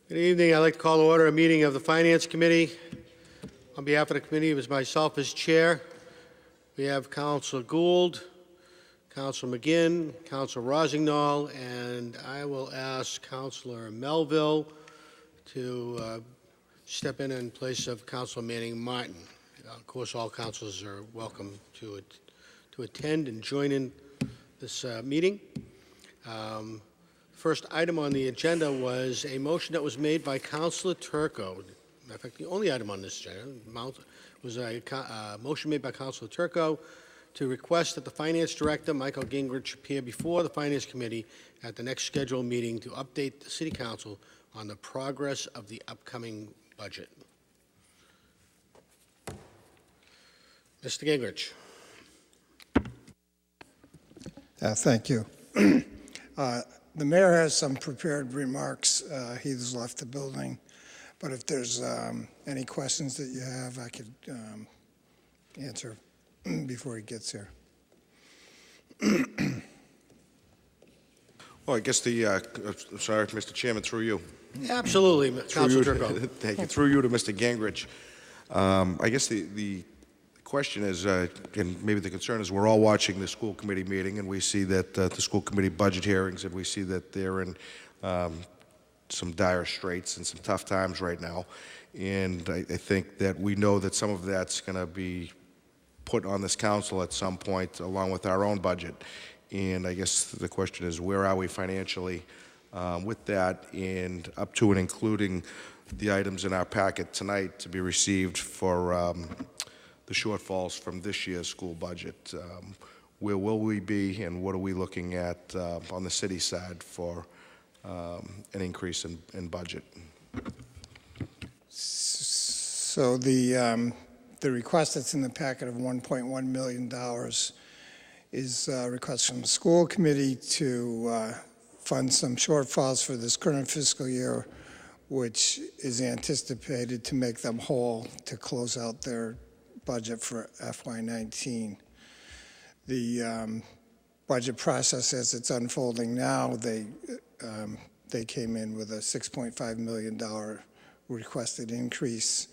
Good evening. I'd like to call to order a meeting of the Finance Committee. On behalf of the committee, it was myself as chair. We have Councilor Gould, Councilor McGinn, Councilor Rossignol, and I will ask Councilor Melville to step in place of Councilor Manning Martin. Of course, all councilors are welcome to attend and join in this meeting. First item on the agenda was a motion that was made by Councilor Turco. In fact, the only item on this agenda was a motion made by Councilor Turco to request that the Finance Director, Michael Gingrich, appear before the Finance Committee at the next scheduled meeting to update the City Council on the progress of the upcoming budget. Mr. Gingrich. Thank you. The mayor has some prepared remarks. He's left the building, but if there's any questions that you have, I could answer before he gets here. Well, I guess sorry, Mr. Chairman, through you. Absolutely, Councilor Turco. Thank you. Through you to Mr. Gingrich. I guess the question is, and maybe the concern is, we're all watching the school committee meeting, and we see that the school committee budget hearings, and we see that they're in some dire straits and some tough times right now. And I think that we know that some of that's going to be put on this council at some point, along with our own budget. And I guess the question is, where are we financially with that, and up to and including the items in our packet tonight to be received for the shortfalls from this year's school budget. Where will we be, and what are we looking at on the city side for an increase in budget? So the request that's in the packet of $1.1 million is a request from the school committee to fund some shortfalls for this current fiscal year, which is anticipated to make them whole to close out their budget for FY19. The budget process as it's unfolding now, they came in with a $6.5 million requested increase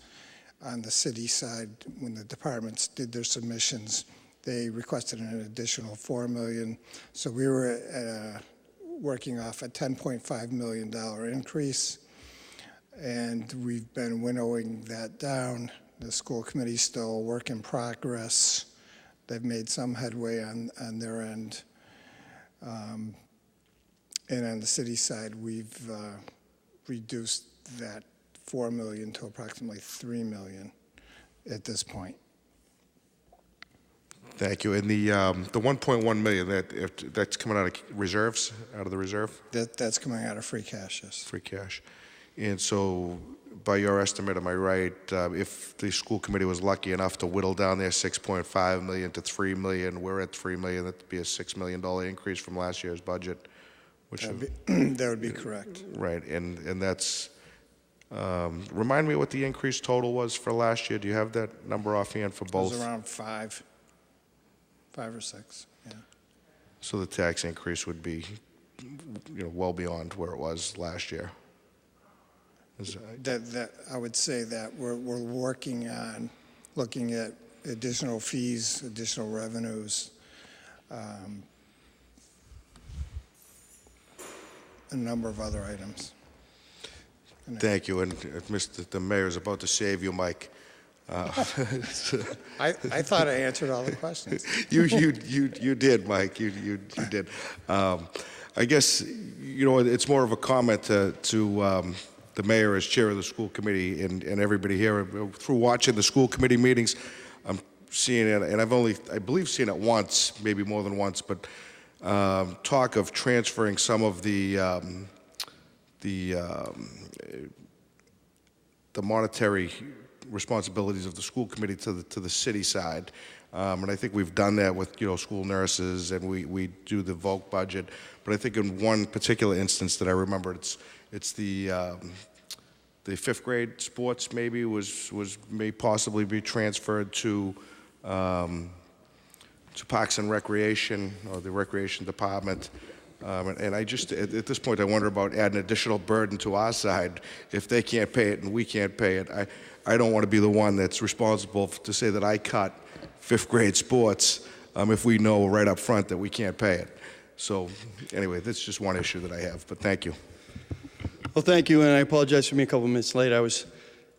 on the city side. When the departments did their submissions, they requested an additional $4 million. So we were working off a $10.5 million increase, and we've been winnowing that down. The school committee's still a work in progress. They've made some headway on their end. And on the city side, we've reduced that $4 million to approximately $3 million at this point. Thank you. And the $1.1 million, that's coming out of reserves, out of the reserve? That's coming out of free cash, yes. Free cash. And so, by your estimate, am I right, if the school committee was lucky enough to whittle down their $6.5 million to $3 million, we're at $3 million, that'd be a $6 million increase from last year's budget? That would be correct. Right, and that's, remind me what the increase total was for last year. Do you have that number offhand for both? It was around five or six, yeah. So the tax increase would be, well beyond where it was last year. That I would say that we're working on looking at additional fees, additional revenues, a number of other items. Thank you, and the mayor is about to save you, Mike. I thought I answered all the questions. You did, Mike. You did. I guess it's more of a comment to the mayor as chair of the school committee and everybody here. Through watching the school committee meetings, I'm seeing it, and I believe seen it once, maybe more than once, but talk of transferring some of the monetary responsibilities of the school committee to the city side. And I think we've done that with school nurses, and we do the VOC budget. But I think in one particular instance that I remember, it's the fifth grade sports maybe may possibly be transferred to Parks and Recreation, or the Recreation Department. And I just, at this point, I wonder about adding additional burden to our side if they can't pay it and we can't pay it. I don't want to be the one that's responsible to say that I cut fifth grade sports if we know right up front that we can't pay it. So anyway, that's just one issue that I have, but thank you. Well, thank you, and I apologize for being a couple minutes late. I was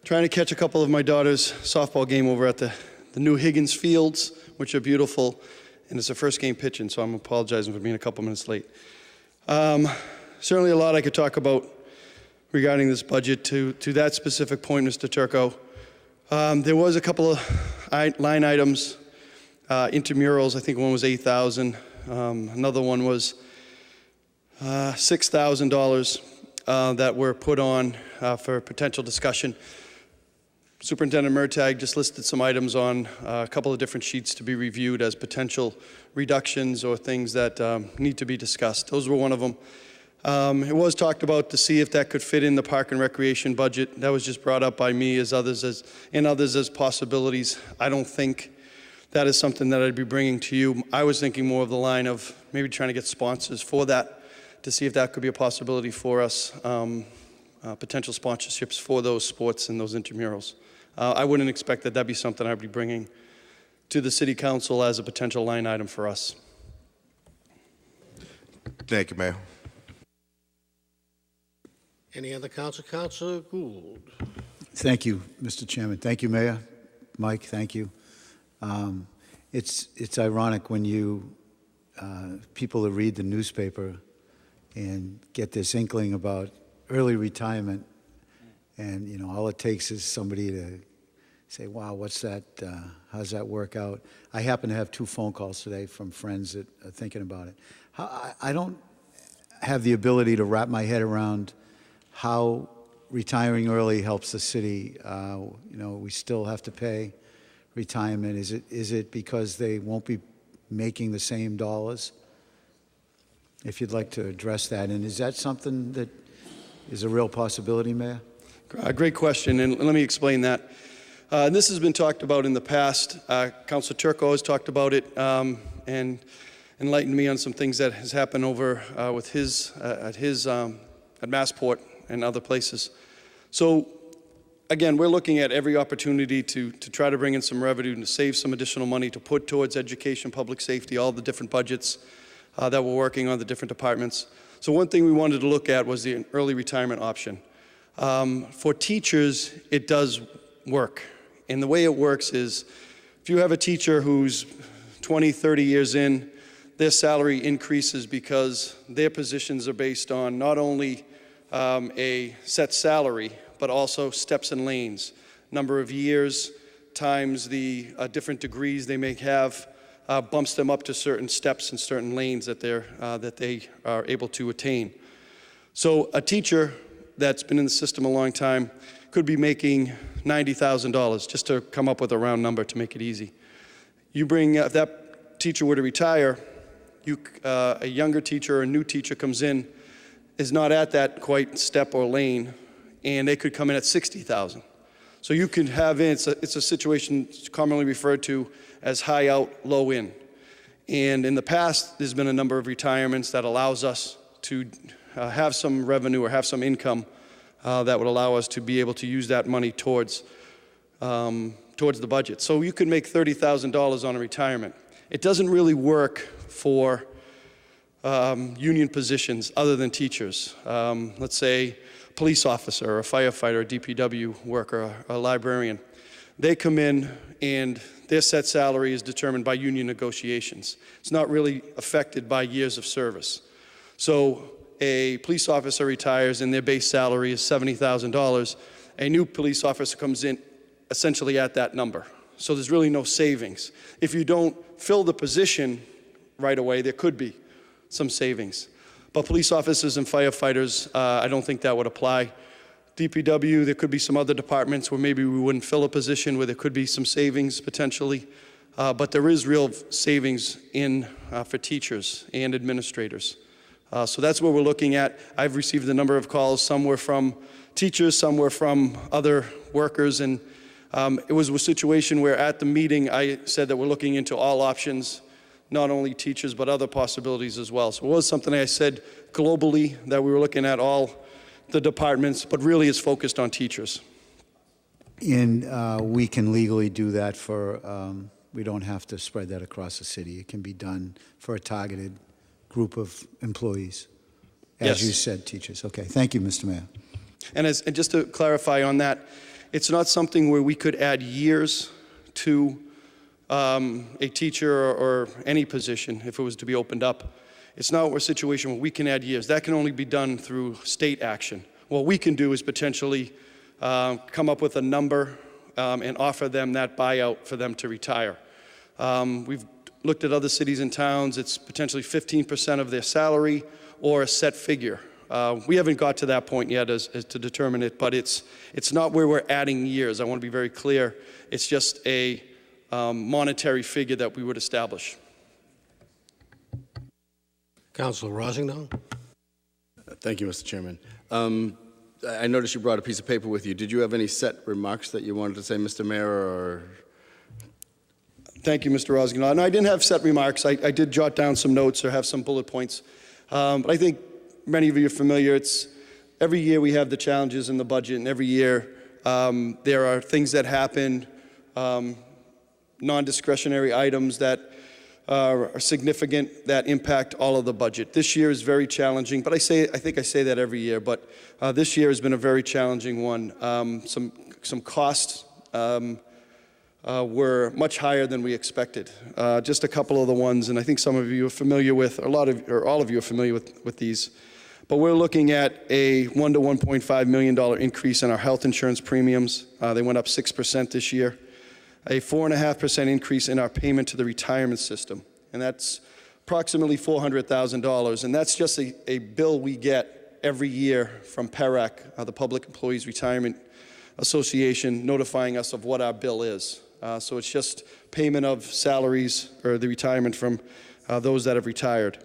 trying to catch a couple of my daughter's softball game over at the new Higgins Fields, which are beautiful, and it's the first game pitching, so I'm apologizing for being a couple minutes late. Certainly a lot I could talk about regarding this budget. To that specific point, Mr. Turco, there was a couple of line items, intramurals. I think one was $8,000. Another one was $6,000 that were put on for potential discussion. Superintendent Murtagh just listed some items on a couple of different sheets to be reviewed as potential reductions or things that need to be discussed. Those were one of them. It was talked about to see if that could fit in the park and recreation budget. That was just brought up by me and others as possibilities. I don't think that is something that I'd be bringing to you. I was thinking more of the line of maybe trying to get sponsors for that to see if that could be a possibility for us, potential sponsorships for those sports and those intramurals. I wouldn't expect that that'd be something I'd be bringing to the City Council as a potential line item for us. Thank you, Mayor. Any other council? Councilor Gould. Thank you, Mr. Chairman. Thank you, Mayor. Mike, thank you. It's ironic when you people that read the newspaper and get this inkling about early retirement, and you know all it takes is somebody to say, "Wow, what's that? How does that work out?" I happen to have 2 phone calls today from friends that are thinking about it. I don't have the ability to wrap my head around how retiring early helps the city. You know, we still have to pay retirement. Is it because they won't be making the same dollars? If you'd like to address that, and is that something that is a real possibility, Mayor? Great question, and let me explain that. This has been talked about in the past. Councilor Turco has talked about it and enlightened me on some things that has happened over with at Massport and other places. So again, we're looking at every opportunity to try to bring in some revenue and to save some additional money to put towards education, public safety, all the different budgets that we're working on, the different departments. So one thing we wanted to look at was the early retirement option. For teachers, it does work. And the way it works is if you have a teacher who's 20, 30 years in, their salary increases because their positions are based on not only a set salary, but also steps and lanes, number of years times the different degrees they may have, bumps them up to certain steps and certain lanes that they are able to attain. So a teacher that's been in the system a long time could be making $90,000, just to come up with a round number to make it easy. You bring, if that teacher were to retire, a younger teacher or a new teacher comes in, is not at that quite step or lane, and they could come in at $60,000. So you could have, it's a situation commonly referred to as high out, low in. And in the past, there's been a number of retirements that allows us to have some revenue or have some income that would allow us to be able to use that money towards the budget. So you could make $30,000 on a retirement. It doesn't really work for union positions other than teachers. Let's say police officer, or a firefighter, a DPW worker, a librarian. They come in and their set salary is determined by union negotiations. It's not really affected by years of service. So a police officer retires and their base salary is $70,000. A new police officer comes in essentially at that number. So there's really no savings. If you don't fill the position right away, there could be some savings. But police officers and firefighters, I don't think that would apply. DPW, there could be some other departments where maybe we wouldn't fill a position where there could be some savings potentially. But there is real savings for teachers and administrators. So that's what we're looking at. I've received a number of calls. Some were from teachers, some were from other workers. And it was a situation where at the meeting I said that we're looking into all options. not only teachers, but other possibilities as well. So it was something I said globally that we were looking at all the departments, but really it's focused on teachers. And we can legally do that for, we don't have to spread that across the city. It can be done for a targeted group of employees. As Yes. you said, teachers. Okay, thank you, Mr. Mayor. And just to clarify on that, it's not something where we could add years to a teacher or any position if it was to be opened up. It's not a situation where we can add years. That can only be done through state action. What we can do is potentially come up with a number and offer them that buyout for them to retire. We've looked at other cities and towns. It's potentially 15% of their salary or a set figure. We haven't got to that point yet as to determine it, but it's not where we're adding years. I want to be very clear. It's just a monetary figure that we would establish. Councilor Rosington? Thank you, Mr. Chairman. I noticed you brought a piece of paper with you. Did you have any set remarks that you wanted to say, Mr. Mayor, or? Thank you, Mr. Rosington. No, I didn't have set remarks. I did jot down some notes or have some bullet points. But I think many of you are familiar. It's every year we have the challenges in the budget, and every year there are things that happen, non-discretionary items that are significant that impact all of the budget. This year is very challenging, but I think I say that every year, but this year has been a very challenging one. Some costs were much higher than we expected. Just a couple of the ones, and I think some of you are familiar with, or all of you are familiar with these. But we're looking at a $1 to $1.5 million increase in our health insurance premiums. They went up 6% this year. A 4.5% increase in our payment to the retirement system, and that's approximately $400,000. And that's just a bill we get every year from PERAC, the Public Employees Retirement Association, notifying us of what our bill is. So it's just payment of salaries or the retirement from those that have retired.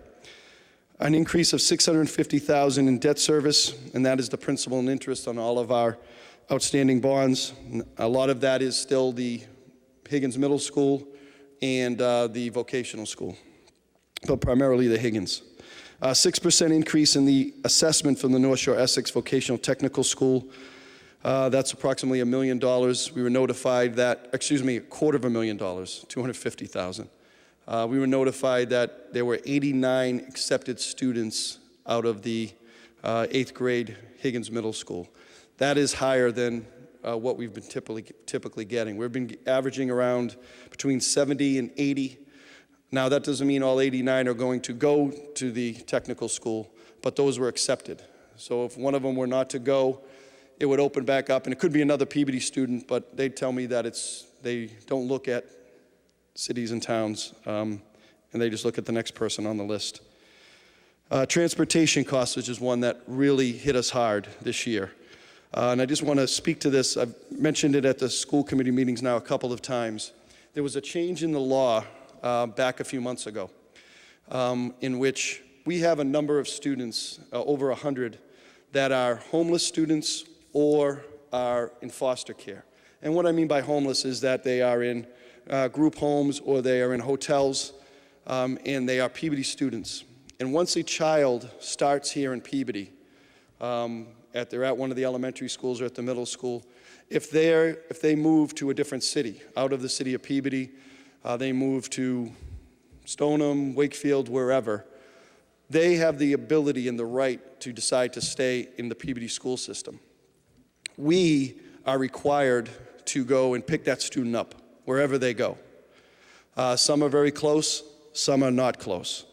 An increase of $650,000 in debt service, and that is the principal and interest on all of our outstanding bonds. A lot of that is still the Higgins Middle School and the vocational school, but primarily the Higgins. 6% increase in the assessment from the North Shore Essex Vocational Technical School. That's approximately $1 million. We were notified that, $250,000, $250,000. We were notified that there were 89 accepted students out of the 8th grade Higgins Middle School. That is higher than what we've been typically getting. We've been averaging around between 70 and 80. Now that doesn't mean all 89 are going to go to the technical school, but those were accepted. So if one of them were not to go, it would open back up, and it could be another Peabody student, but they tell me that they don't look at cities and towns, and they just look at the next person on the list. Transportation costs, which is one that really hit us hard this year. And I just want to speak to this. I've mentioned it at the school committee meetings now a couple of times. There was a change in the law back a few months ago in which we have a number of students, over 100, that are homeless students or are in foster care. And what I mean by homeless is that they are in group homes or they are in hotels, and they are Peabody students. And once a child starts here in Peabody, they're at one of the elementary schools or at the middle school, if they move to a different city, out of the city of Peabody, they move to Stoneham, Wakefield, wherever, they have the ability and the right to decide to stay in the Peabody school system. We are required to go and pick that student up wherever they go. Some are very close, some are not close.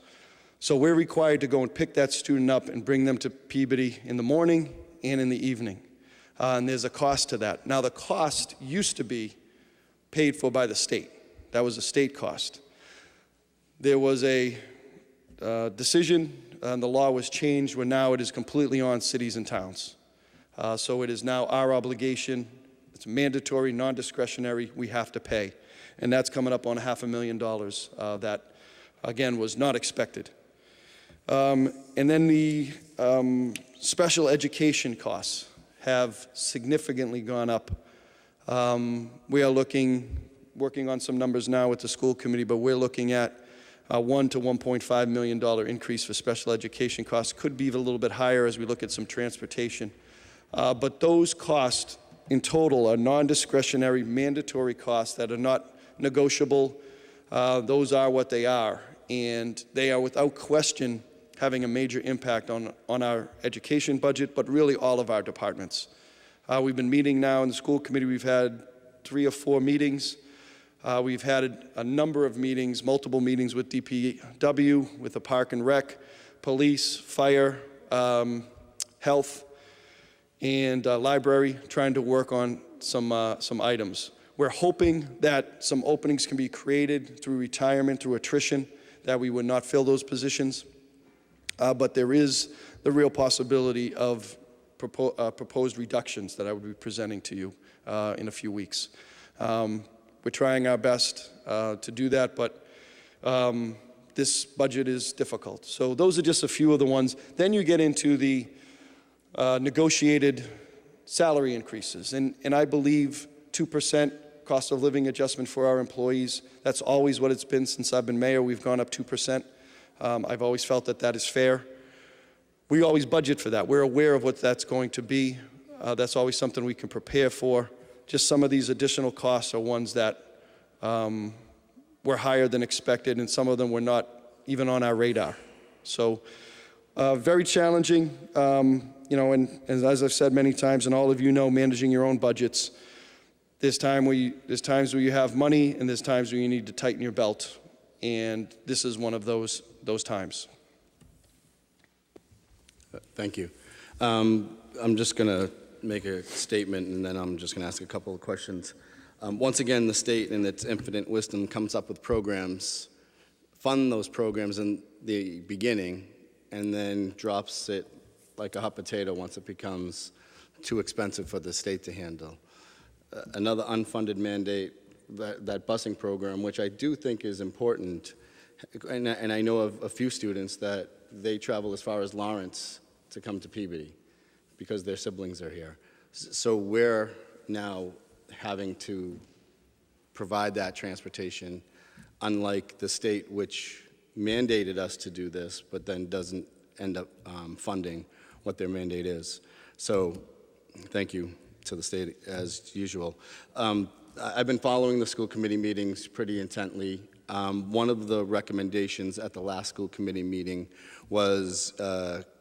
So we're required to go and pick that student up and bring them to Peabody in the morning and in the evening. And there's a cost to that. Now the cost used to be paid for by the state. That was a state cost. There was a decision and the law was changed where now it is completely on cities and towns. So it is now our obligation. It's mandatory, non-discretionary, we have to pay. And that's coming up on $500,000 that, again, was not expected. And then the special education costs have significantly gone up. We are working on some numbers now with the school committee, but we're looking at $1 to $1.5 million increase for special education costs. Could be a little bit higher as we look at some transportation. But those costs in total are non-discretionary, mandatory costs that are not negotiable. Those are what they are, and they are without question having a major impact on our education budget, but really all of our departments. We've been meeting now in the school committee. We've had 3 or 4 meetings. We've had a number of meetings, multiple meetings with DPW, with the Park and Rec, police, fire, health, and library, trying to work on some items. We're hoping that some openings can be created through retirement, through attrition, that we would not fill those positions. But there is the real possibility of proposed reductions that I would be presenting to you in a few weeks. We're trying our best to do that, but this budget is difficult. So those are just a few of the ones. Then you get into the negotiated salary increases, and I believe 2% cost of living adjustment for our employees. That's always what it's been since I've been mayor. We've gone up 2%. I've always felt that that is fair. We always budget for that. We're aware of what that's going to be. That's always something we can prepare for. Just some of these additional costs are ones that were higher than expected, and some of them were not even on our radar. So very challenging, you know, and as I've said many times, and all of you know, managing your own budgets, there's times where you have money, and there's times where you need to tighten your belt, and this is one of those times. Thank you. I'm just going to make a statement, and then I'm just going to ask a couple of questions. Once again, the state, in its infinite wisdom, comes up with programs, fund those programs in the beginning, and then drops it like a hot potato once it becomes too expensive for the state to handle. Another unfunded mandate, that busing program, which I do think is important, and I know of a few students that they travel as far as Lawrence to come to Peabody because their siblings are here. So we're now having to provide that transportation, unlike the state, which mandated us to do this, but then doesn't end up funding what their mandate is. So thank you to the state as usual. I've been following the school committee meetings pretty intently. One of the recommendations at the last school committee meeting was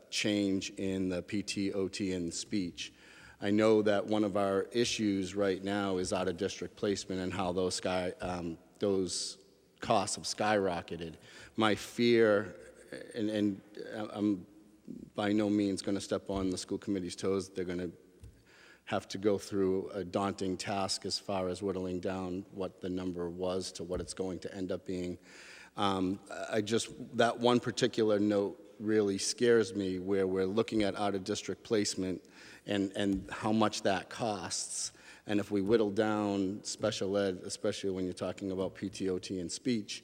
change in the PT, OT, and speech. I know that one of our issues right now is out-of-district placement and how those costs have skyrocketed. My fear, and I'm by no means going to step on the school committee's toes, they're going to have to go through a daunting task as far as whittling down what the number was to what it's going to end up being. That one particular note really scares me, where we're looking at out-of-district placement and how much that costs. And if we whittle down special ed, especially when you're talking about PTOT and speech,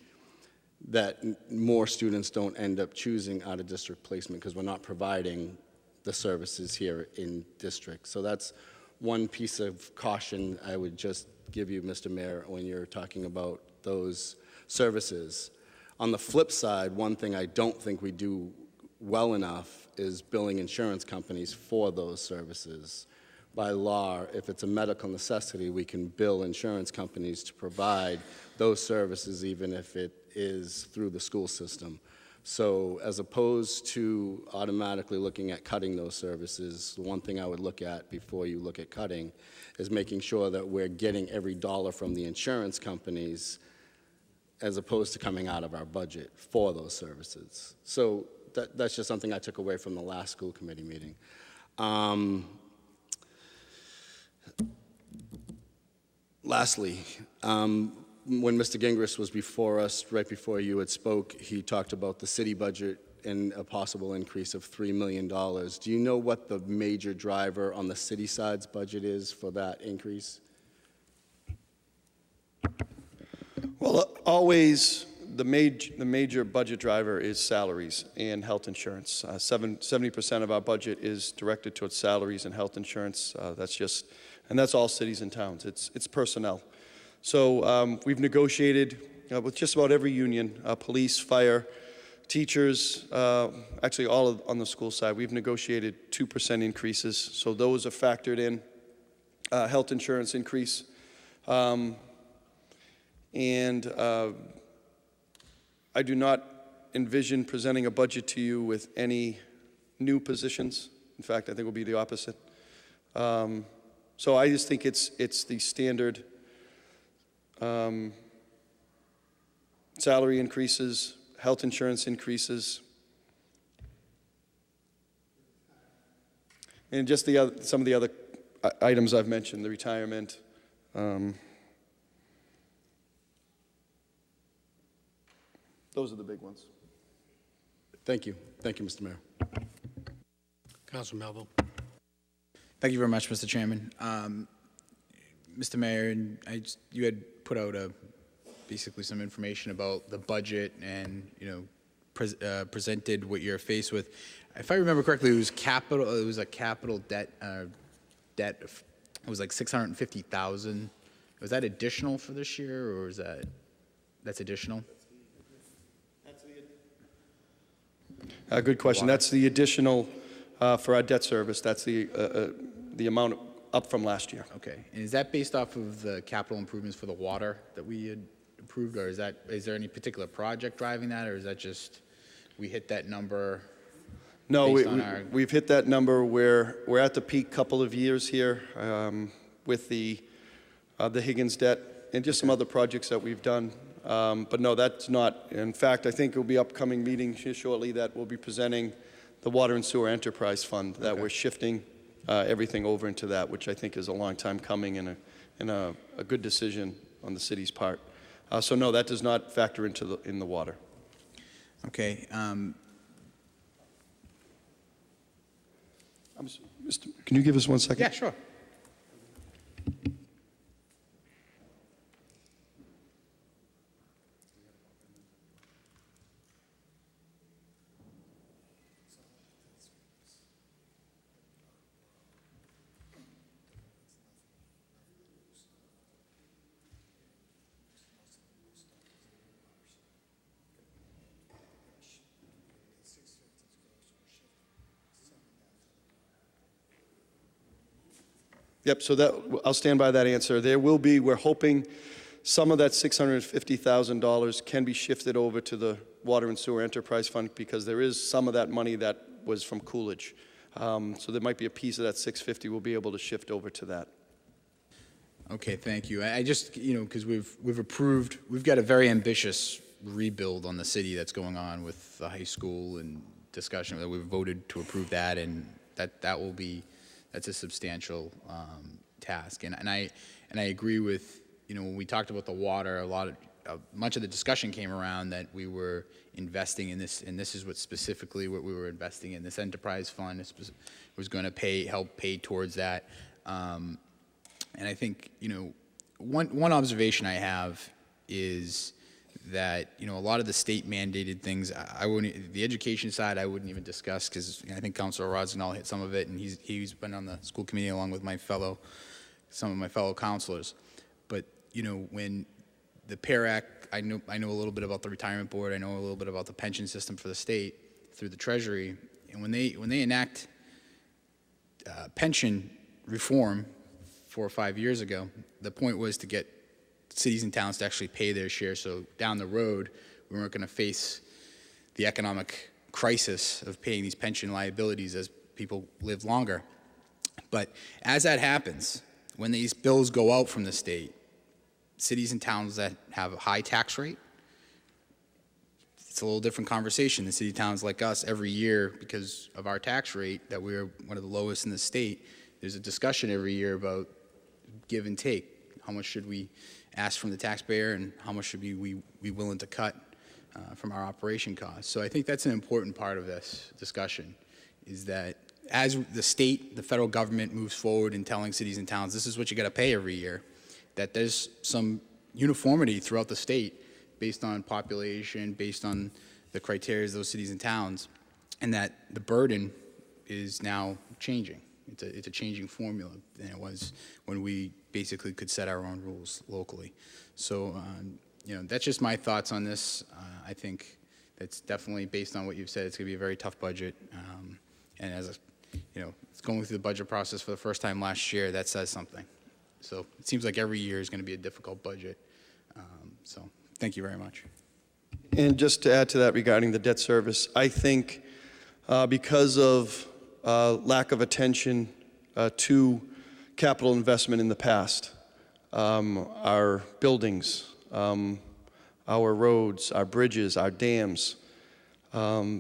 that more students don't end up choosing out-of-district placement because we're not providing the services here in district. So that's one piece of caution I would just give you, Mr. Mayor, when you're talking about those services. On the flip side, one thing I don't think we do well enough is billing insurance companies for those services. By law, if it's a medical necessity, we can bill insurance companies to provide those services, even if it is through the school system. So as opposed to automatically looking at cutting those services, the one thing I would look at before you look at cutting is making sure that we're getting every dollar from the insurance companies as opposed to coming out of our budget for those services. So that's just something I took away from the last school committee meeting. Lastly, when Mr. Gingrich was before us, right before you had spoke, he talked about the city budget and a possible increase of $3 million. Do you know what the major driver on the city side's budget is for that increase? Well, always the major budget driver is salaries and health insurance. 70% of our budget is directed towards salaries and health insurance. And that's all cities and towns. It's personnel. So we've negotiated with just about every union, police, fire, teachers, actually on the school side. We've negotiated 2% increases, so those are factored in. Health insurance increase. And I do not envision presenting a budget to you with any new positions. In fact, I think it will be the opposite. So I just think it's the standard salary increases, health insurance increases, and just some of the other items I've mentioned, the retirement. Those are the big ones. Thank you. Thank you, Mr. Mayor. Council Melville. Thank you very much, Mr. Chairman. Mr. Mayor, you had put out basically some information about the budget and, presented what you're faced with. If I remember correctly, it was a capital debt, it was like $650,000. Was that additional for this year, or is that's additional? Good question. That's the additional for our debt service. That's the amount up from last year. Okay. And is that based off of the capital improvements for the water that we had approved, or is there any particular project driving that, or is that just we hit that number? No, based we've hit that number. We're at the peak couple of years here with the Higgins debt and just some other projects that we've done. But no, that's not. In fact, I think it will be upcoming meeting here shortly that we'll be presenting the Water and Sewer Enterprise Fund, that we're shifting everything over into that, which I think is a long time coming and a good decision on the city's part. So no, that does not factor into in the water. Okay. Can you give us 1 second? Yeah, sure. Yep, so I'll stand by that answer. We're hoping some of that $650,000 can be shifted over to the Water and Sewer Enterprise Fund because there is some of that money that was from Coolidge. So there might be a piece of that $650 we'll be able to shift over to that. Okay, thank you. I just, because we've got a very ambitious rebuild on the city that's going on with the high school and discussion that we've voted to approve that, and that's a substantial task. And I agree with, when we talked about the water, much of the discussion came around that we were investing in this, and this is what specifically what we were investing in. This enterprise fund was going to help pay towards that. And I think, one observation I have is that, a lot of the state mandated things, the education side I wouldn't even discuss because I think Councilor Rossignol hit some of it, and he's been on the school committee along with some of my fellow councilors. But, when the PAIR Act, I know a little bit about the retirement board, I know a little bit about the pension system for the state through the Treasury, and when they enact pension reform 4 or 5 years ago, the point was to get cities and towns to actually pay their share, so down the road we weren't going to face the economic crisis of paying these pension liabilities as people live longer. But as that happens, when these bills go out from the state, cities and towns that have a high tax rate, it's a little different conversation. The city towns like us, every year, because of our tax rate, that we're one of the lowest in the state, there's a discussion every year about give and take. How much should we ask from the taxpayer, and how much should we be willing to cut from our operation costs? So I think that's an important part of this discussion, is that as the state, the federal government moves forward in telling cities and towns, this is what you got to pay every year, that there's some uniformity throughout the state based on population, based on the criteria of those cities and towns, and that the burden is now changing. It's a changing formula than it was when we basically could set our own rules locally. So that's just my thoughts on this. I think that's definitely based on what you've said. It's going to be a very tough budget. And as it's going through the budget process for the first time last year, that says something. So it seems like every year is going to be a difficult budget. So thank you very much. And just to add to that regarding the debt service, I think because of lack of attention to capital investment in the past, our buildings, our roads, our bridges, our dams,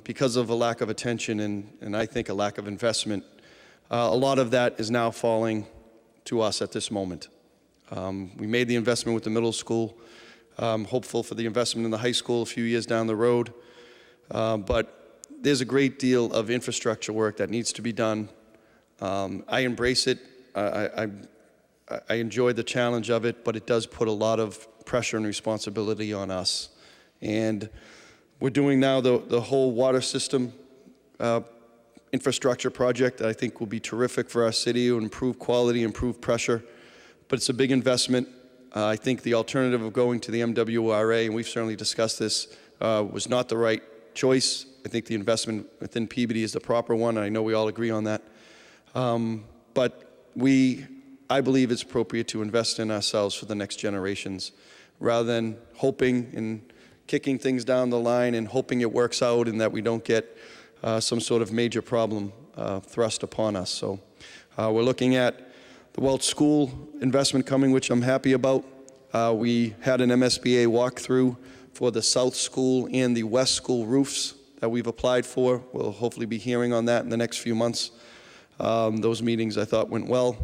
because of a lack of attention and I think a lack of investment, a lot of that is now falling to us at this moment. We made the investment with the middle school, hopeful for the investment in the high school a few years down the road, but there's a great deal of infrastructure work that needs to be done. I embrace it. I enjoy the challenge of it, but it does put a lot of pressure and responsibility on us. And we're doing now the whole water system infrastructure project that I think will be terrific for our city. It will improve quality, improve pressure, but it's a big investment. I think the alternative of going to the MWRA, and we've certainly discussed this, was not the right choice. I think the investment within Peabody is the proper one, and I know we all agree on that. But I believe it's appropriate to invest in ourselves for the next generations, rather than hoping and kicking things down the line and hoping it works out and that we don't get some sort of major problem thrust upon us. So we're looking at the Welch School investment coming, which I'm happy about. We had an MSBA walkthrough for the South School and the West School roofs that we've applied for. We'll hopefully be hearing on that in the next few months. Those meetings I thought went well.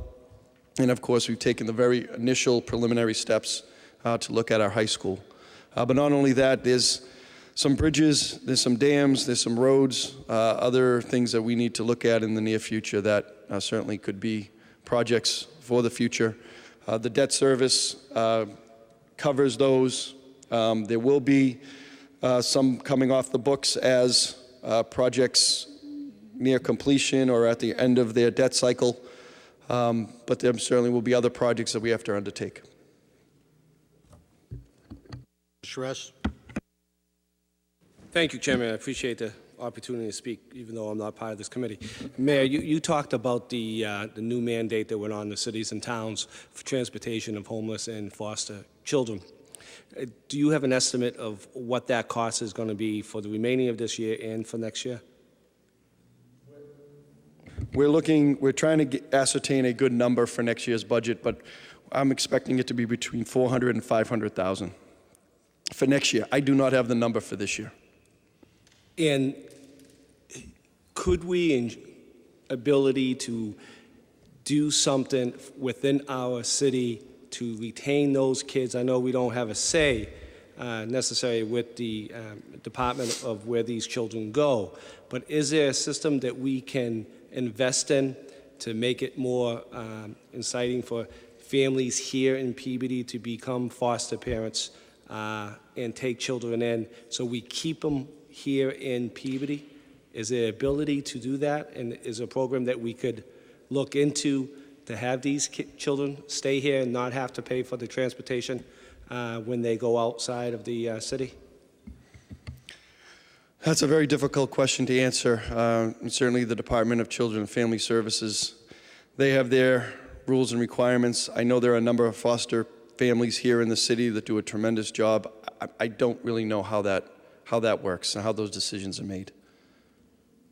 And of course, we've taken the very initial preliminary steps to look at our high school. But not only that, there's some bridges, there's some dams, there's some roads, other things that we need to look at in the near future that certainly could be projects for the future. The debt service covers those. There will be some coming off the books as projects near completion or at the end of their debt cycle, but there certainly will be other projects that we have to undertake. Shrest. Thank you, Chairman. I appreciate the opportunity to speak, even though I'm not part of this committee. Mayor, you talked about the new mandate that went on the cities and towns for transportation of homeless and foster children. Do you have an estimate of what that cost is going to be for the remaining of this year and for next year? We're trying to ascertain a good number for next year's budget, but I'm expecting it to be between 400 and 500,000 for next year. I do not have the number for this year. And could we, in ability to do something within our city to retain those kids? I know we don't have a say necessarily with the department of where these children go, but is there a system that we can invest in to make it more inciting for families here in Peabody to become foster parents and take children in so we keep them here in Peabody? Is there ability to do that, and is there a program that we could look into to have these children stay here and not have to pay for the transportation when they go outside of the city? That's a very difficult question to answer. Certainly the Department of Children and Family Services, they have their rules and requirements. I know there are a number of foster families here in the city that do a tremendous job. I don't really know how that works and how those decisions are made.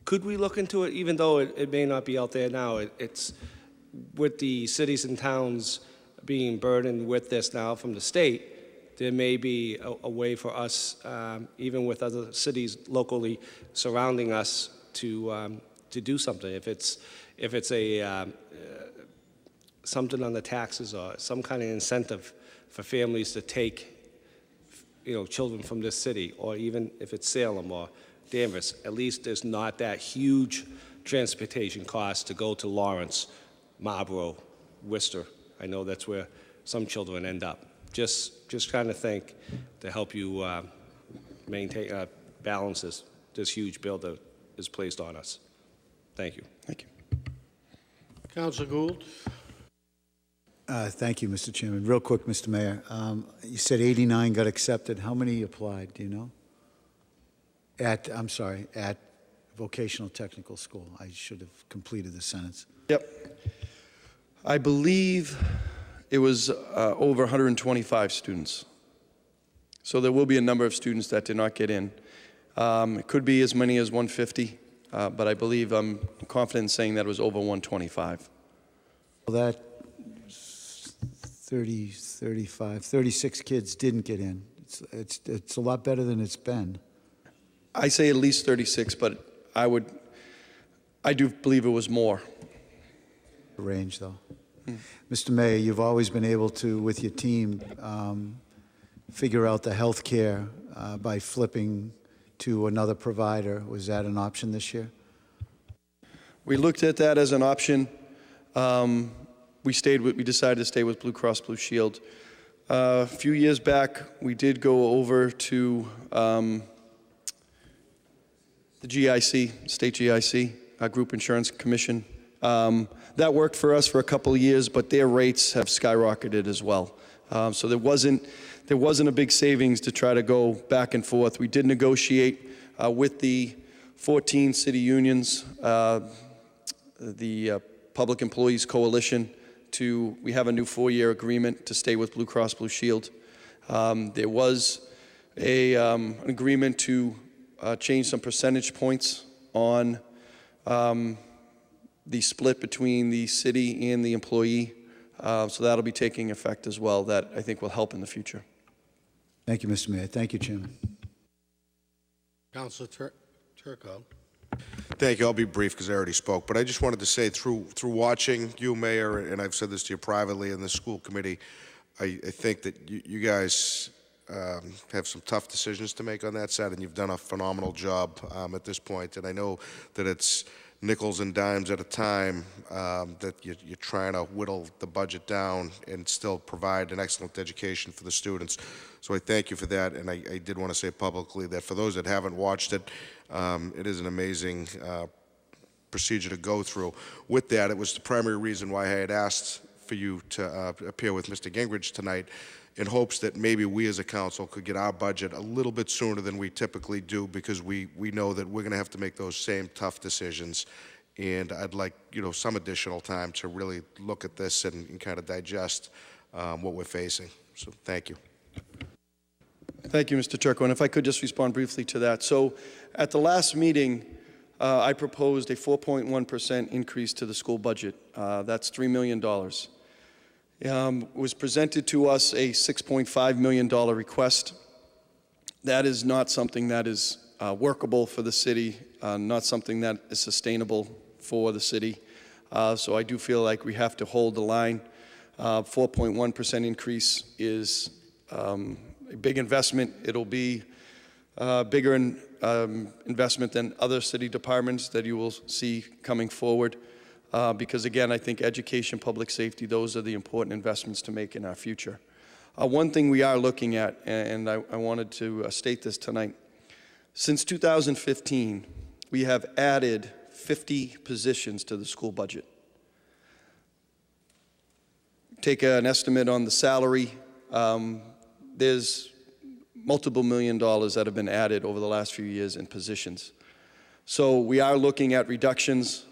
Could we look into it, even though it may not be out there now? It's with the cities and towns being burdened with this now from the state, there may be a way for us, even with other cities locally surrounding us, to do something. If it's a something on the taxes or some kind of incentive for families to take, children from this city, or even if it's Salem or Danvers, at least there's not that huge transportation cost to go to Lawrence, Marlboro, Worcester. I know that's where some children end up. Just trying to think to help you maintain balance this huge bill that is placed on us. Thank you. Thank you. Councilor Gould. Thank you, Mr. Chairman. Real quick, Mr. Mayor. You said 89 got accepted. How many applied? Do you know? At vocational technical school. I should have completed the sentence. Yep. I believe it was over 125 students. So there will be a number of students that did not get in. It could be as many as 150, but I believe I'm confident in saying that it was over 125. Well, that 30, 35, 36 kids didn't get in. It's a lot better than it's been. I say at least 36, but I do believe it was more. Range, though. Mr. Mayor, you've always been able to, with your team, figure out the health care by flipping to another provider. Was that an option this year? We looked at that as an option. We decided to stay with Blue Cross Blue Shield. A few years back, we did go over to the GIC, State GIC, Group Insurance Commission. That worked for us for a couple of years, but their rates have skyrocketed as well. So there wasn't a big savings to try to go back and forth. We did negotiate with the 14 city unions, the Public Employees Coalition, we have a new 4-year agreement to stay with Blue Cross Blue Shield. There was an agreement to change some percentage points on the split between the city and the employee. So that'll be taking effect as well. That I think will help in the future. Thank you, Mr. Mayor. Thank you, Chairman. Councilor Turco. Thank you. I'll be brief because I already spoke, but I just wanted to say through watching you, Mayor, and I've said this to you privately in the school committee, I think that you guys have some tough decisions to make on that side, and you've done a phenomenal job at this point. And I know that it's nickels and dimes at a time that you're trying to whittle the budget down and still provide an excellent education for the students. So I thank you for that, and I did want to say publicly that for those that haven't watched it, it is an amazing procedure to go through. With that, it was the primary reason why I had asked for you to appear with Mr. Gingrich tonight, in hopes that maybe we as a council could get our budget a little bit sooner than we typically do, because we know that we're going to have to make those same tough decisions. And I'd like, some additional time to really look at this and kind of digest what we're facing. So thank you. Thank you, Mr. Turco. And if I could just respond briefly to that. So at the last meeting, I proposed a 4.1% increase to the school budget. That's $3 million. Was presented to us a $6.5 million request. That is not something that is workable for the city, not something that is sustainable for the city. So I do feel like we have to hold the line. 4.1% increase is a big investment. It'll be a bigger investment than other city departments that you will see coming forward. Because again, I think education, public safety, those are the important investments to make in our future. One thing we are looking at, and I wanted to state this tonight, since 2015, we have added 50 positions to the school budget. Take an estimate on the salary, there's multiple $1 million that have been added over the last few years in positions. So we are looking at reductions.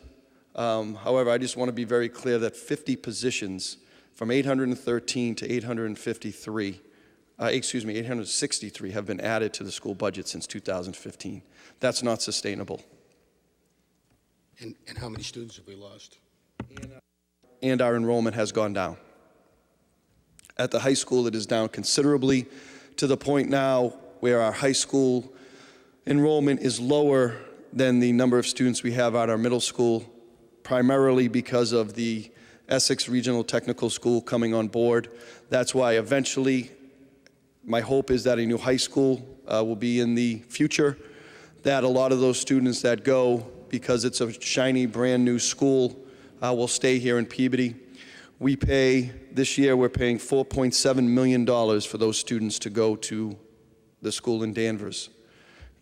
However, I just want to be very clear that 50 positions from 813 to 863 have been added to the school budget since 2015. That's not sustainable. And how many students have we lost? And our enrollment has gone down. At the high school, it is down considerably, to the point now where our high school enrollment is lower than the number of students we have at our middle school, primarily because of the Essex Regional Technical School coming on board. That's why eventually my hope is that a new high school will be in the future, that a lot of those students that go, because it's a shiny brand new school, will stay here in Peabody. This year we're paying $4.7 million for those students to go to the school in Danvers.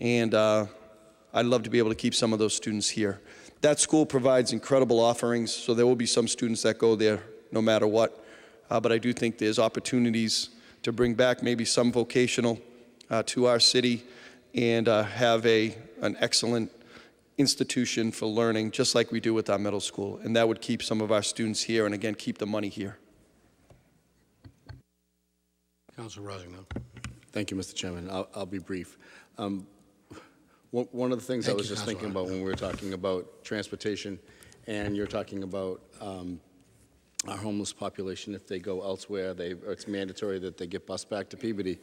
And I'd love to be able to keep some of those students here. That school provides incredible offerings, so there will be some students that go there no matter what. but I do think there's opportunities to bring back maybe some vocational to our city and have an excellent institution for learning, just like we do with our middle school. And that would keep some of our students here and, again, keep the money here. Councilor Rosington. Thank you, Mr. Chairman. I'll be brief. One of the things I was just thinking about when we were talking about transportation, and you're talking about our homeless population, if they go elsewhere, it's mandatory that they get bused back to Peabody.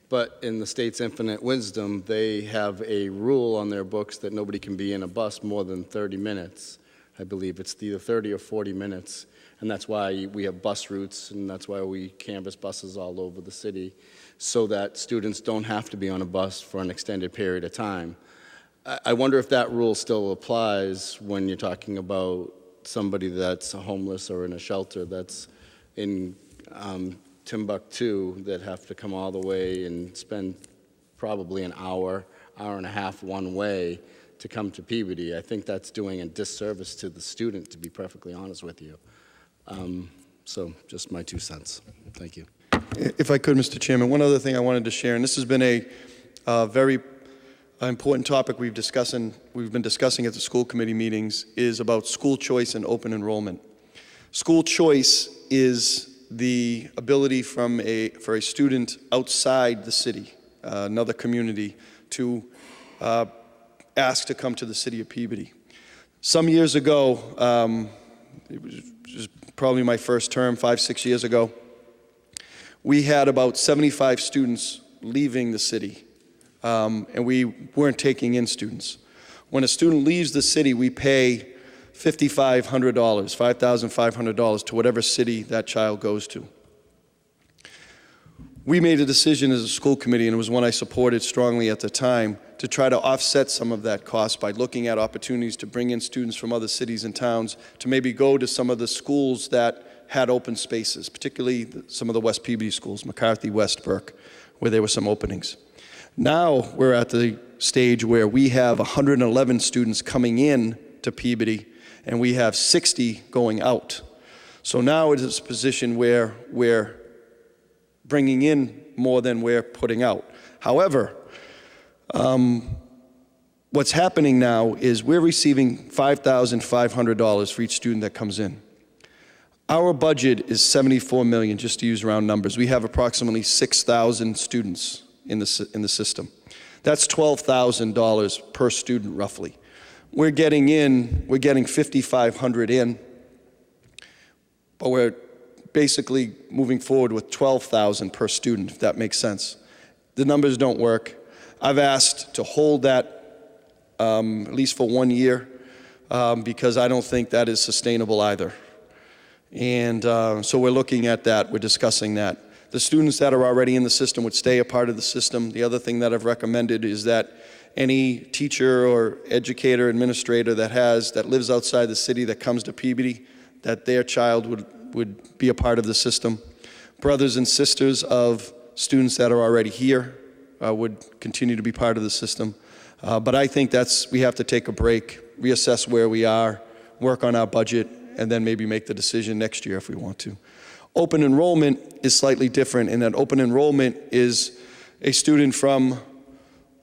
But in the state's infinite wisdom, they have a rule on their books that nobody can be in a bus more than 30 minutes. I believe it's either 30 or 40 minutes. And that's why we have bus routes, and that's why we canvass buses all over the city, so that students don't have to be on a bus for an extended period of time. I wonder if that rule still applies when you're talking about somebody that's homeless or in a shelter that's in Timbuktu that have to come all the way and spend probably an hour and a half one way to come to Peabody. I think that's doing a disservice to the student, to be perfectly honest with you. So just my 2 cents. Thank you. If I could, Mr. Chairman, one other thing I wanted to share, and this has been a very important topic we've been discussing at the school committee meetings, is about school choice and open enrollment. School choice is the ability for a student outside the city, another community, to ask to come to the city of Peabody. Some years ago, it was probably my first term, 5-6 years ago, we had about 75 students leaving the city, and we weren't taking in students. When a student leaves the city, we pay $5,500, $5,500 to whatever city that child goes to. We made a decision as a school committee, and it was one I supported strongly at the time, to try to offset some of that cost by looking at opportunities to bring in students from other cities and towns to maybe go to some of the schools that had open spaces, particularly some of the West Peabody schools, McCarthy, West Burke, where there were some openings. Now we're at the stage where we have 111 students coming in to Peabody, and we have 60 going out. So now it is a position where we're bringing in more than we're putting out. However, what's happening now is we're receiving $5,500 for each student that comes in. Our budget is $74 million, just to use round numbers. We have approximately 6,000 students in the system. That's $12,000 per student, roughly. We're getting $5,500 in, but we're basically moving forward with $12,000 per student, if that makes sense. The numbers don't work. I've asked to hold that at least for 1 year because I don't think that is sustainable either. And so we're looking at that, we're discussing that. The students that are already in the system would stay a part of the system. The other thing that I've recommended is that any teacher or educator, administrator that lives outside the city that comes to Peabody, that their child would be a part of the system. Brothers and sisters of students that are already here would continue to be part of the system. But I think we have to take a break, reassess where we are, work on our budget, and then maybe make the decision next year if we want to. Open enrollment is slightly different in that open enrollment is a student from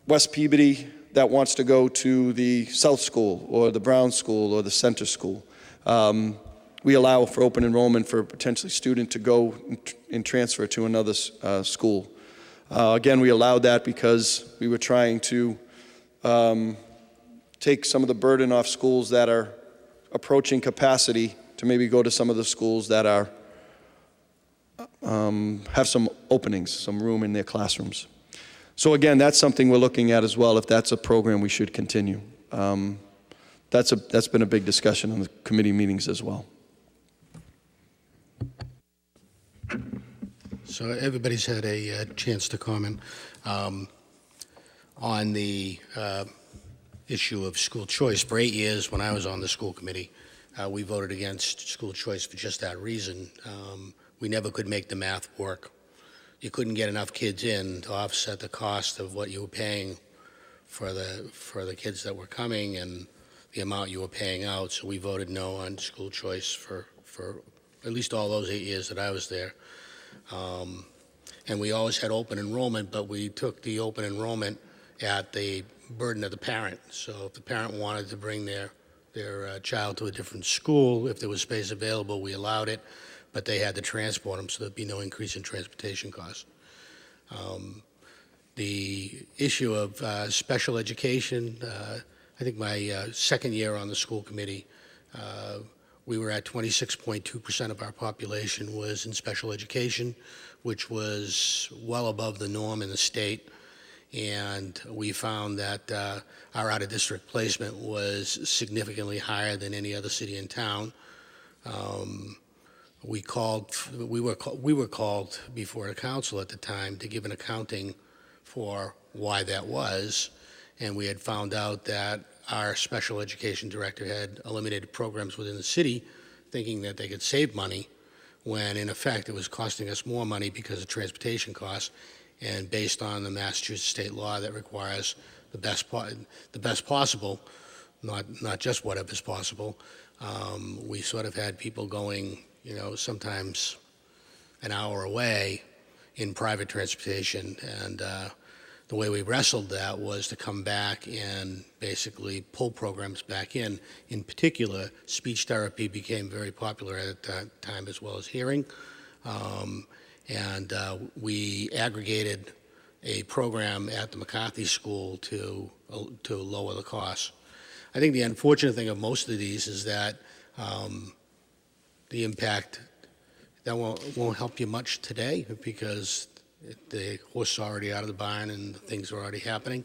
West Peabody that wants to go to the South School or the Brown School or the Center School. We allow for open enrollment for a potentially student to go and transfer to another school. Again, we allowed that because we were trying to take some of the burden off schools that are approaching capacity to maybe go to some of the schools that are have some openings, some room in their classrooms. So again, that's something we're looking at as well, if that's a program we should continue. That's been a big discussion in the committee meetings as well. So everybody's had a chance to comment on the issue of school choice. For 8 years, when I was on the school committee, we voted against school choice for just that reason. We never could make the math work. You couldn't get enough kids in to offset the cost of what you were paying for the kids that were coming and the amount you were paying out. So we voted no on school choice for at least all those 8 years that I was there. And we always had open enrollment, but we took the open enrollment at the burden of the parent. So if the parent wanted to bring their child to a different school, if there was space available, we allowed it, but they had to transport them, so there'd be no increase in transportation costs. The issue of special education, I think my second year on the school committee, we were at 26.2% of our population was in special education, which was well above the norm in the state. And we found that our out-of-district placement was significantly higher than any other city in town. We were called before the council at the time to give an accounting for why that was, and we had found out that our special education director had eliminated programs within the city thinking that they could save money, when in effect it was costing us more money because of transportation costs. And based on the Massachusetts state law that requires the best possible, not just whatever's possible, we sort of had people going, sometimes an hour away in private transportation. And the way we wrestled that was to come back and basically pull programs back in. In particular, speech therapy became very popular at that time, as well as hearing. And we aggregated a program at the McCarthy School to lower the costs. I think the unfortunate thing of most of these is that the impact, that won't help you much today, because the horse is already out of the barn and things are already happening.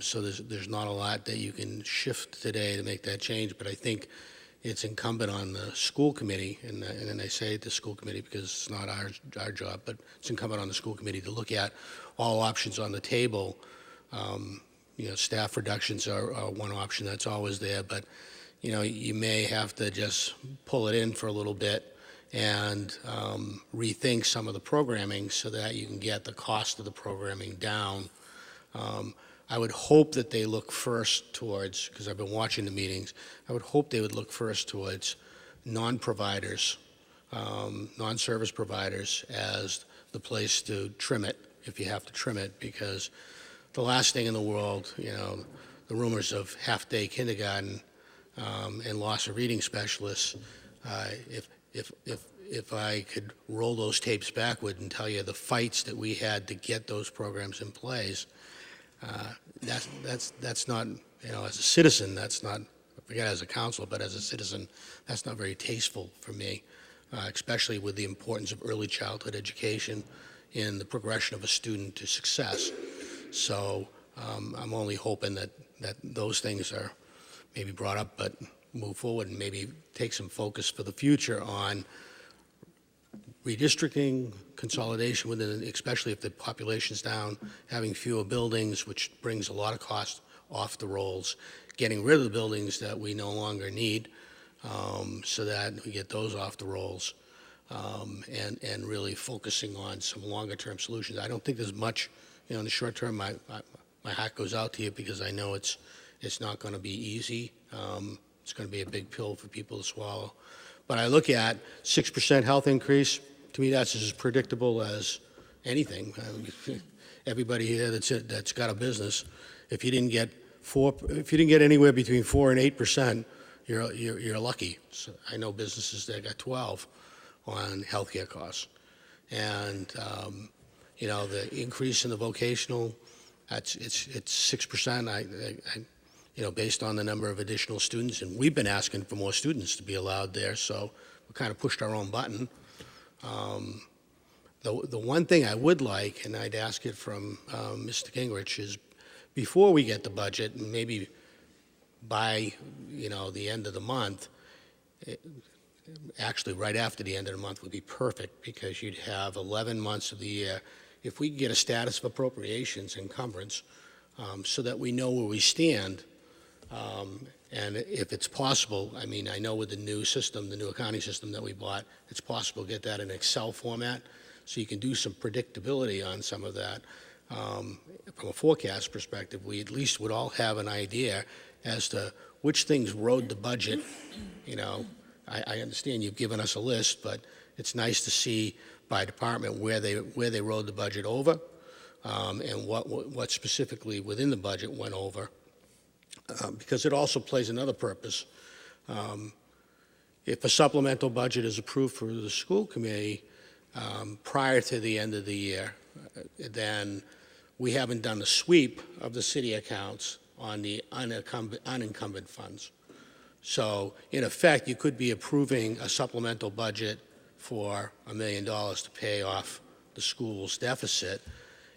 So there's not a lot that you can shift today to make that change, but I think it's incumbent on the school committee, and I say the school committee because it's not our job, but it's incumbent on the school committee to look at all options on the table. Staff reductions are one option that's always there, but you may have to just pull it in for a little bit and rethink some of the programming so that you can get the cost of the programming down. I would hope that they look first towards, because I've been watching the meetings, I would hope they would look first towards non-providers, non-service providers as the place to trim it, if you have to trim it, because the last thing in the world, the rumors of half-day kindergarten and loss of reading specialists, if I could roll those tapes backward and tell you the fights that we had to get those programs in place, that's not, as a citizen, that's not, forget as a counselor, but as a citizen, that's not very tasteful for me, especially with the importance of early childhood education in the progression of a student to success. So I'm only hoping that those things are maybe brought up, but move forward and maybe take some focus for the future on redistricting, consolidation within, especially if the population's down, having fewer buildings, which brings a lot of cost off the rolls, getting rid of the buildings that we no longer need, so that we get those off the rolls, and really focusing on some longer-term solutions. I don't think there's much, in the short term. My hat goes out to you, because I know it's not going to be easy. It's going to be a big pill for people to swallow. But I look at 6% health increase. To me, that's as predictable as anything. Everybody here that's got a business, if you didn't get anywhere between 4 and 8%, you're lucky. So I know businesses that got 12 on healthcare costs, and the increase in the vocational, it's 6%. Based on the number of additional students, and we've been asking for more students to be allowed there, so we kind of pushed our own button. The one thing I would like, and I'd ask it from Mr. Gingrich, is before we get the budget, and maybe by the end of the month, actually right after the end of the month would be perfect, because you'd have 11 months of the year. If we could get a status of appropriations encumbrance, so that we know where we stand. And if it's possible, I know with the new system, the new accounting system that we bought, it's possible to get that in Excel format, so you can do some predictability on some of that. From a forecast perspective, we at least would all have an idea as to which things rode the budget, I understand you've given us a list, but it's nice to see by department where they rode the budget over, and what specifically within the budget went over, because it also plays another purpose. If a supplemental budget is approved for the school committee prior to the end of the year, then we haven't done a sweep of the city accounts on the unencumbered funds. So in effect, you could be approving a supplemental budget for $1 million to pay off the school's deficit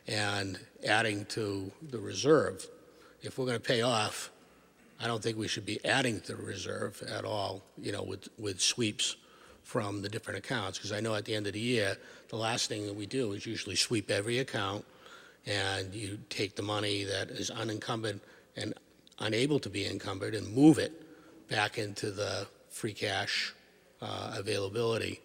and adding to the reserve. If we're going to pay off, I don't think we should be adding to the reserve at all, with sweeps from the different accounts, because I know at the end of the year, the last thing that we do is usually sweep every account, and you take the money that is unencumbered and unable to be encumbered and move it back into the free cash availability.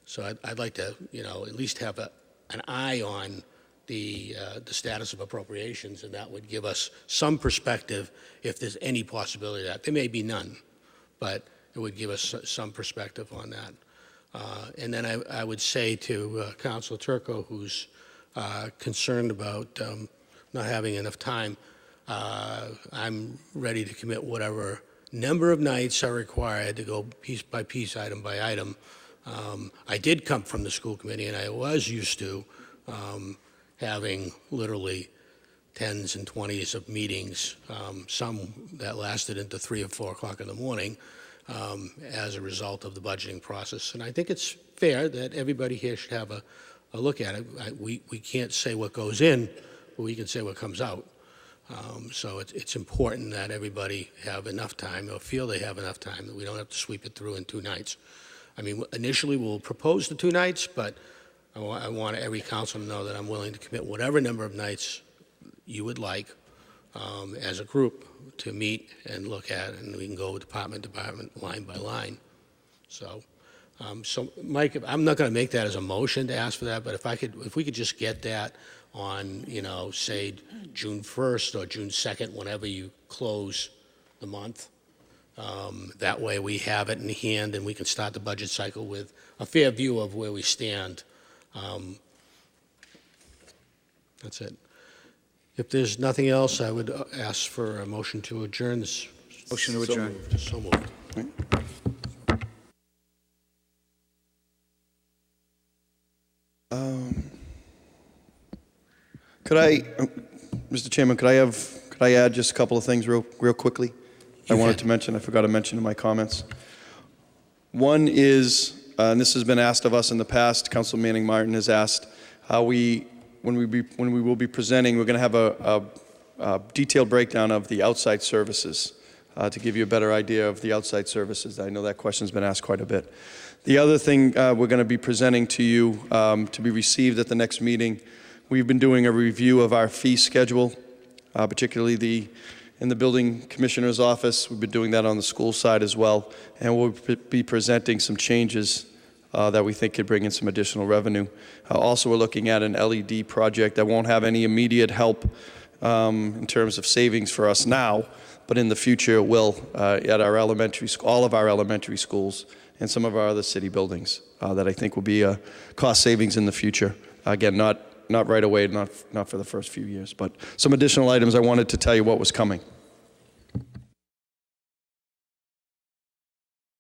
So I'd like to, at least have an eye on the status of appropriations, and that would give us some perspective if there's any possibility of that. There may be none, but it would give us some perspective on that. And then I would say to Councilor Turco, who's concerned about not having enough time, I'm ready to commit whatever number of nights are required to go piece by piece, item by item. I did come from the school committee, and I was used to having literally tens and 20s of meetings, some that lasted into 3 or 4 o'clock in the morning, as a result of the budgeting process. And I think it's fair that everybody here should have a look at it. We can't say what goes in, but we can say what comes out. So it's important that everybody have enough time, or feel they have enough time, that we don't have to sweep it through in 2 nights. I mean, initially we'll propose the 2 nights, but I want every council to know that I'm willing to commit whatever number of nights you would like as a group to meet and look at, and we can go department to department, line by line. So, Mike, I'm not going to make that as a motion to ask for that, but if we could just get that on, say June 1st or June 2nd, whenever you close the month. That way we have it in hand and we can start the budget cycle with a fair view of where we stand. That's it. If there's nothing else, I would ask for a motion to adjourn this. Motion to adjourn. So moved. Mr. Chairman, could I add just a couple of things real quickly? I forgot to mention in my comments. One is, and this has been asked of us in the past, Council Manning Martin has asked how when we will be presenting, we're going to have a detailed breakdown of the outside services to give you a better idea of the outside services. I know that question's been asked quite a bit. The other thing we're going to be presenting to you to be received at the next meeting, we've been doing a review of our fee schedule, particularly in the building commissioner's office. We've been doing that on the school side as well, and we'll be presenting some changes that we think could bring in some additional revenue. Also, we're looking at an LED project that won't have any immediate help in terms of savings for us now, but in the future it will at our all of our elementary schools and some of our other city buildings that I think will be cost savings in the future. Again, not right away, not for the first few years, but some additional items I wanted to tell you what was coming.